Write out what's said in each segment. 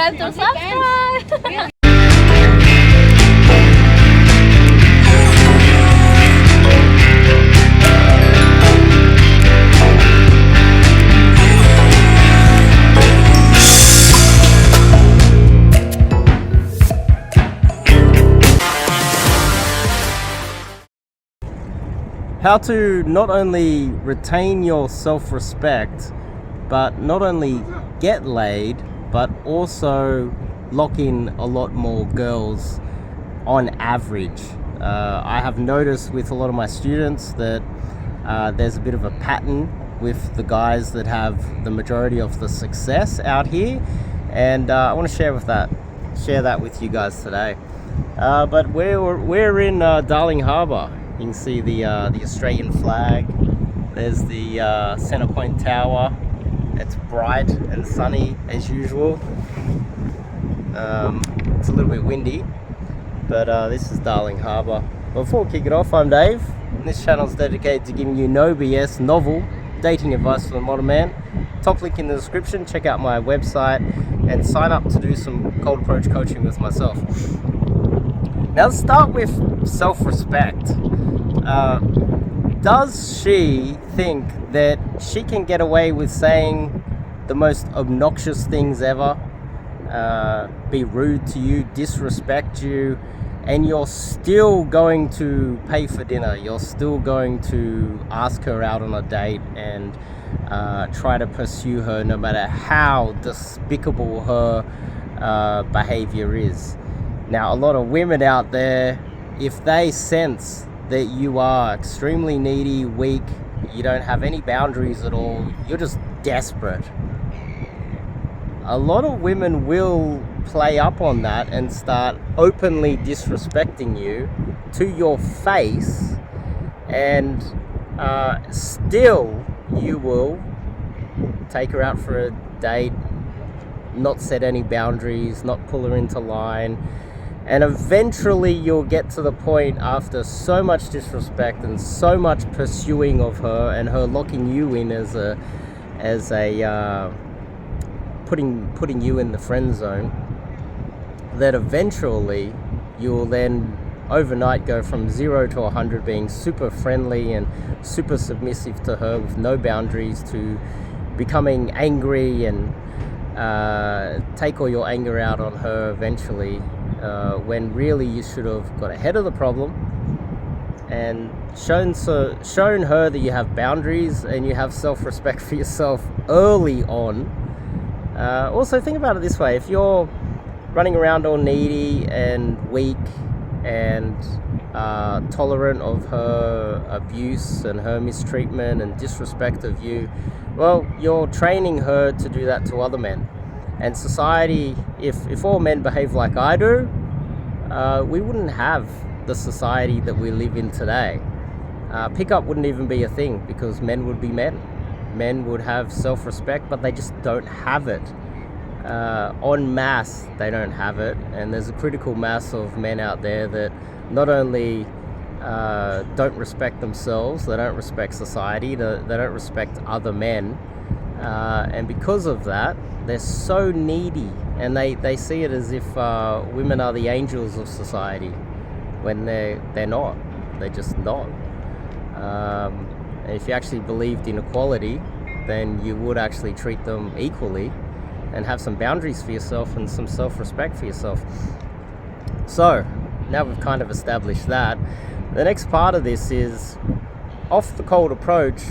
forget to subscribe. How to not only retain your self-respect, but not only get laid, but also lock in a lot more girls on average. I have noticed with a lot of my students that there's a bit of a pattern with the guys that have the majority of the success out here, and I want to share that with you guys today. But we're in Darling Harbour. You can see the Australian flag. There's the Centrepoint Tower. It's bright and sunny as usual. It's a little bit windy, but this is Darling Harbour. Before we kick it off, I'm Dave. And this channel is dedicated to giving you no BS, novel dating advice for the modern man. Top link in the description. Check out my website and sign up to do some cold approach coaching with myself. Now let's start with self-respect. Does she think that she can get away with saying the most obnoxious things ever, be rude to you, disrespect you, and you're still going to pay for dinner, you're still going to ask her out on a date and try to pursue her no matter how despicable her behavior is? Now, a lot of women out there, if they sense that you are extremely needy, weak, you don't have any boundaries at all, you're just desperate, a lot of women will play up on that and start openly disrespecting you to your face, and still you will take her out for a date, not set any boundaries, not pull her into line. And eventually you'll get to the point, after so much disrespect and so much pursuing of her and her locking you in as a putting you in the friend zone, that eventually you'll then overnight go from 0 to 100, being super friendly and super submissive to her with no boundaries, to becoming angry and take all your anger out on her eventually. When really you should have got ahead of the problem and shown her that you have boundaries and you have self-respect for yourself early on. Also, think about it this way: if you're running around all needy and weak and tolerant of her abuse and her mistreatment and disrespect of you, well, you're training her to do that to other men. And society, if all men behave like I do, we wouldn't have the society that we live in today. Pickup wouldn't even be a thing, because men would be men. Men would have self-respect, but they just don't have it. En masse, they don't have it. And there's a critical mass of men out there that not only don't respect themselves, they don't respect society, they don't respect other men. And because of that, they're so needy, and they see it as if women are the angels of society, when they're not. They're just not. And if you actually believed in equality, then you would actually treat them equally and have some boundaries for yourself and some self-respect for yourself. So now we've kind of established that, the next part of this is, off the cold approach,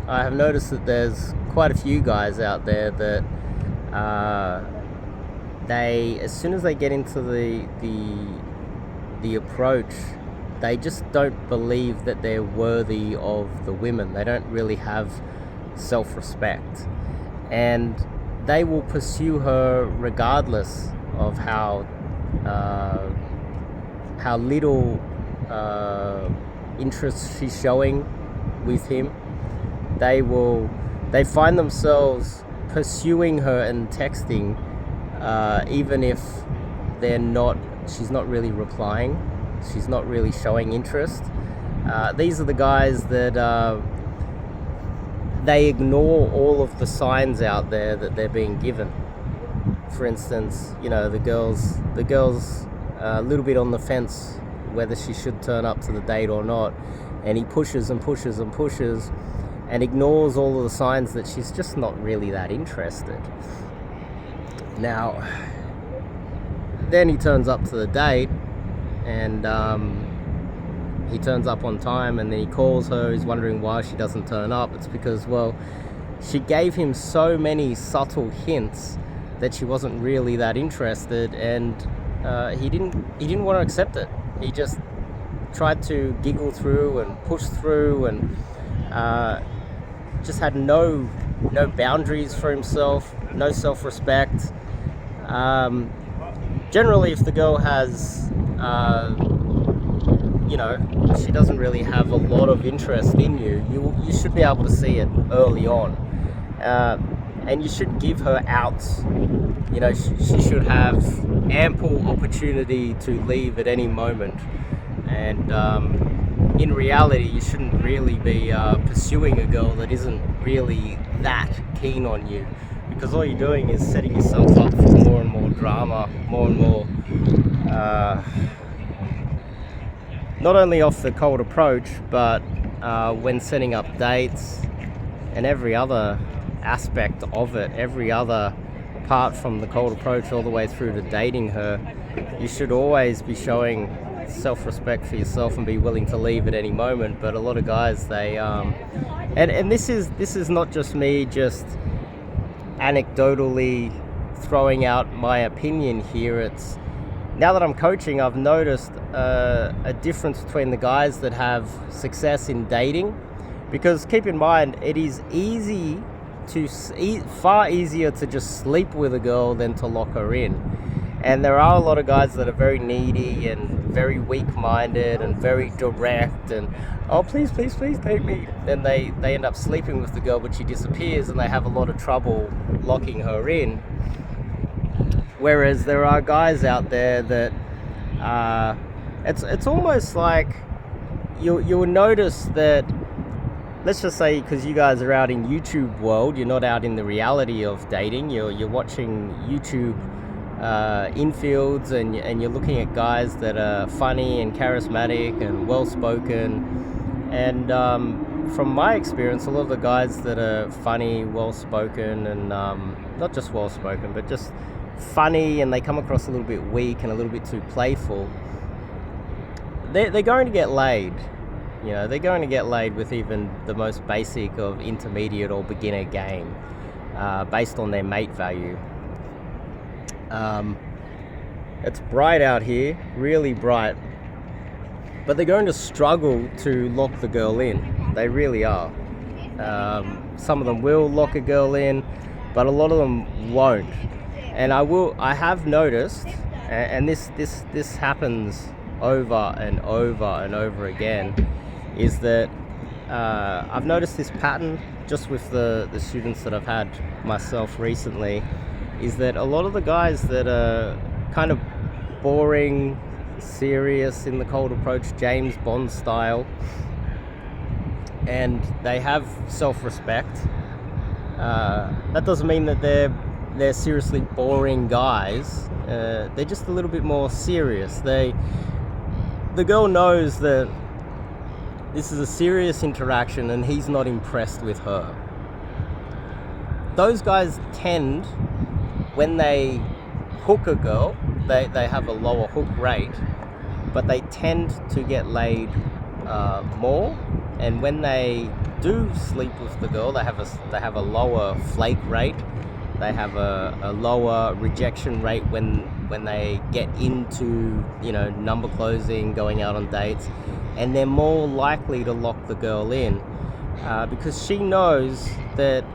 I have noticed that there's quite a few guys out there that they, as soon as they get into the approach, they just don't believe that they're worthy of the women. They don't really have self-respect, and they will pursue her regardless of how little interest she's showing with him. They find themselves pursuing her and texting, even if she's not really replying, she's not really showing interest. These are the guys that they ignore all of the signs out there that they're being given. for instance, you know, the girl's a little bit on the fence whether she should turn up to the date or not, and he pushes and pushes and pushes and ignores all of the signs that she's just not really that interested. Now, then he turns up to the date, and he turns up on time, and then he calls her. He's wondering why she doesn't turn up. It's because, well, she gave him so many subtle hints that she wasn't really that interested, and he didn't want to accept it. He just tried to giggle through and push through, and just had no boundaries for himself, no self-respect. Generally, if the girl has, you know, she doesn't really have a lot of interest in you should be able to see it early on. And you should give her outs. You know, she should have ample opportunity to leave at any moment. And in reality, you shouldn't really be pursuing a girl that isn't really that keen on you, because all you're doing is setting yourself up for more and more drama, more and more, not only off the cold approach, but when setting up dates and every other aspect of it, every other part from the cold approach all the way through to dating her. You should always be showing self-respect for yourself and be willing to leave at any moment. But a lot of guys, they and this is not just me just anecdotally throwing out my opinion here. It's now that I'm coaching, I've noticed a difference between the guys that have success in dating, because keep in mind, it is far easier to just sleep with a girl than to lock her in. And there are a lot of guys that are very needy and very weak-minded and very direct and, oh, please date me. Then they end up sleeping with the girl, but she disappears, and they have a lot of trouble locking her in. Whereas there are guys out there that it's almost like you'll notice that, let's just say, because you guys are out in YouTube world, you're not out in the reality of dating. You're watching YouTube infields, and you're looking at guys that are funny and charismatic and well-spoken. And from my experience, a lot of the guys that are funny, well-spoken, and not just well-spoken, but just funny, and they come across a little bit weak and a little bit too playful, they're going to get laid. You know, they're going to get laid with even the most basic of intermediate or beginner game, based on their mate value. It's bright out here, really bright, but they're going to struggle to lock the girl in. They really are. Some of them will lock a girl in, but a lot of them won't. And I have noticed, and this happens over and over and over again, is that I've noticed this pattern just with the students that I've had myself recently, is that a lot of the guys that are kind of boring, serious in the cold approach, James Bond style, and they have self-respect, that doesn't mean that they're seriously boring guys. They're just a little bit more serious. The girl knows that this is a serious interaction and he's not impressed with her. Those guys tend, when they hook a girl, they have a lower hook rate, but they tend to get laid more. And when they do sleep with the girl, they have a lower flake rate. They have a lower rejection rate when they get into, you know, number closing, going out on dates, and they're more likely to lock the girl in because she knows that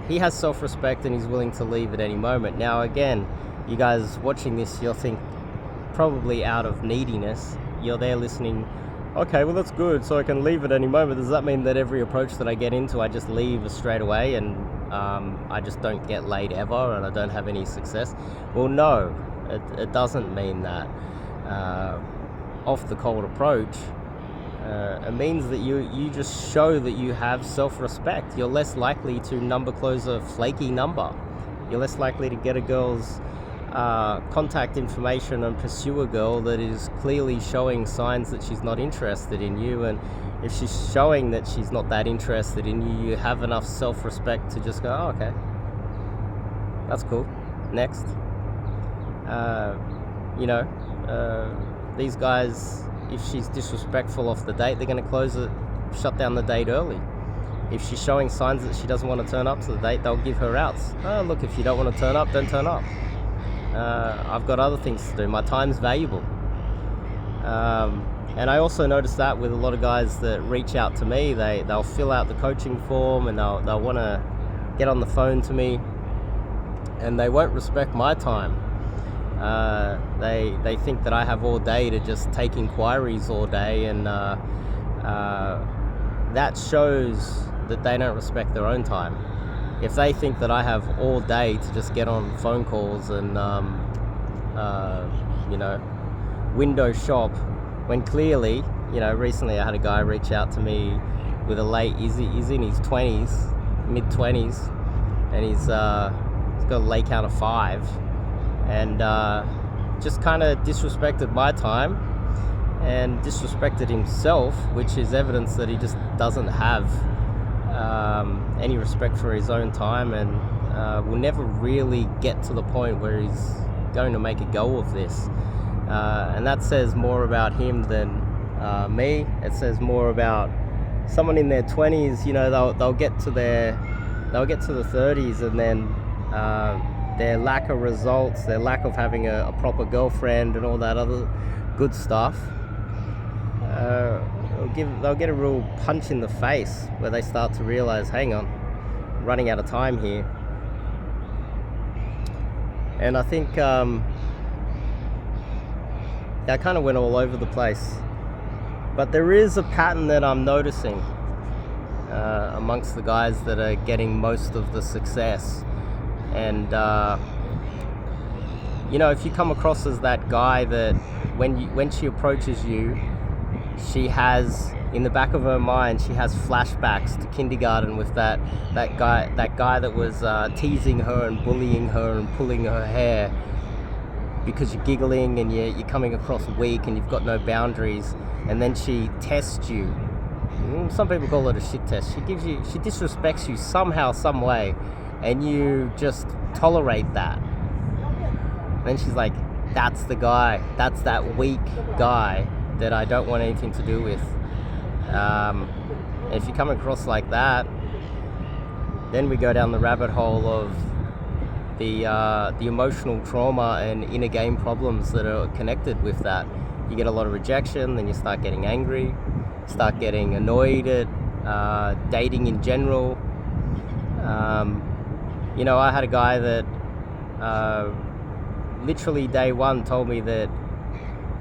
he has self-respect and he's willing to leave at any moment. Now, again, you guys watching this, you'll think probably out of neediness. You're there listening, okay, well, that's good, so I can leave at any moment. Does that mean that every approach that I get into, I just leave straight away and I just don't get laid ever and I don't have any success? Well, no, it doesn't mean that. Off the cold approach, it means that you just show that you have self-respect. You're less likely to number close a flaky number. You're less likely to get a girl's contact information and pursue a girl that is clearly showing signs that she's not interested in you. And if she's showing that she's not that interested in you, you have enough self-respect to just go, oh, okay, that's cool, next. These guys, if she's disrespectful off the date, they're going to shut down the date early. If she's showing signs that she doesn't want to turn up to the date, they'll give her outs. Oh, look, if you don't want to turn up, don't turn up. I've got other things to do. My time's valuable. And I also noticed that with a lot of guys that reach out to me, they'll fill out the coaching form and they'll want to get on the phone to me, and they won't respect my time. They think that I have all day to just take inquiries all day, and that shows that they don't respect their own time. If they think that I have all day to just get on phone calls and window shop, when clearly, recently I had a guy reach out to me with he's in his 20s, mid-20s, and he's got a lay count of 5, and just kind of disrespected my time and disrespected himself, which is evidence that he just doesn't have any respect for his own time, and will never really get to the point where he's going to make a go of this. And that says more about him than me. It says more about someone in their 20s. They'll get to the 30s, and then their lack of results, their lack of having a proper girlfriend and all that other good stuff, they'll get a real punch in the face where they start to realize, hang on, I'm running out of time here. And I think I kind of went all over the place, but there is a pattern that I'm noticing amongst the guys that are getting most of the success. And if you come across as that guy that when she approaches you, she has, in the back of her mind, she has flashbacks to kindergarten with that guy that was teasing her and bullying her and pulling her hair because you're giggling and you're coming across weak and you've got no boundaries, and then she tests you. Some people call it a shit test. She disrespects you somehow, some way, and you just tolerate that. And then she's like, that's the guy, that's that weak guy that I don't want anything to do with. If you come across like that, then we go down the rabbit hole of the emotional trauma and inner game problems that are connected with that. You get a lot of rejection, then you start getting angry, start getting annoyed at dating in general. I had a guy that literally day one told me that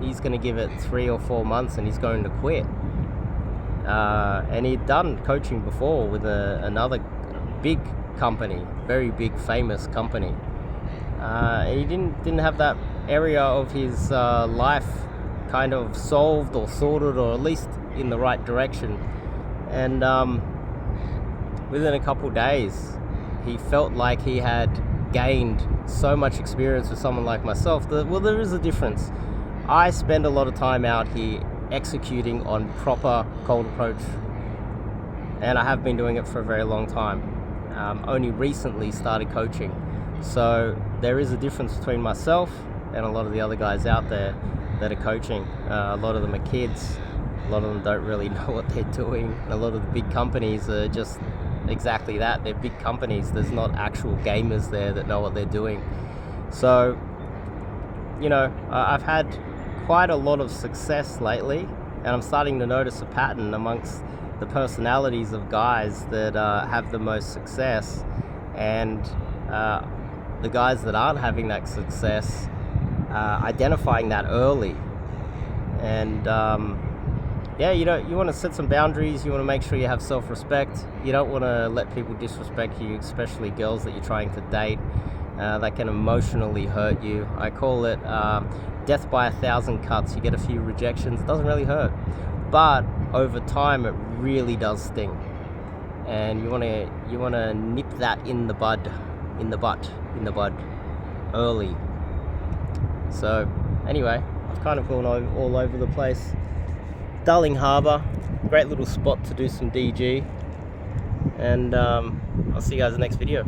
he's going to give it 3 or 4 months and he's going to quit. And he'd done coaching before with another big company, very big, famous company. And he didn't have that area of his life kind of solved or sorted, or at least in the right direction. And within a couple days, he felt like he had gained so much experience with someone like myself that, well, there is a difference. I spend a lot of time out here executing on proper cold approach, and I have been doing it for a very long time. Only recently started coaching. So there is a difference between myself and a lot of the other guys out there that are coaching. A lot of them are kids. A lot of them don't really know what they're doing. A lot of the big companies are just exactly that. They're big companies. There's not actual gamers there that know what they're doing. So, I've had quite a lot of success lately, and I'm starting to notice a pattern amongst the personalities of guys that have the most success, and the guys that aren't having that success, identifying that early. And you want to set some boundaries. You want to make sure you have self-respect. You don't want to let people disrespect you, especially girls that you're trying to date. That can emotionally hurt you. I call it death by 1,000 cuts. You get a few rejections. It doesn't really hurt, but over time it really does sting. And you want to nip that in the bud in the bud early. So anyway, I've kind of gone all over the place. Darling Harbour, great little spot to do some DG, and I'll see you guys in the next video.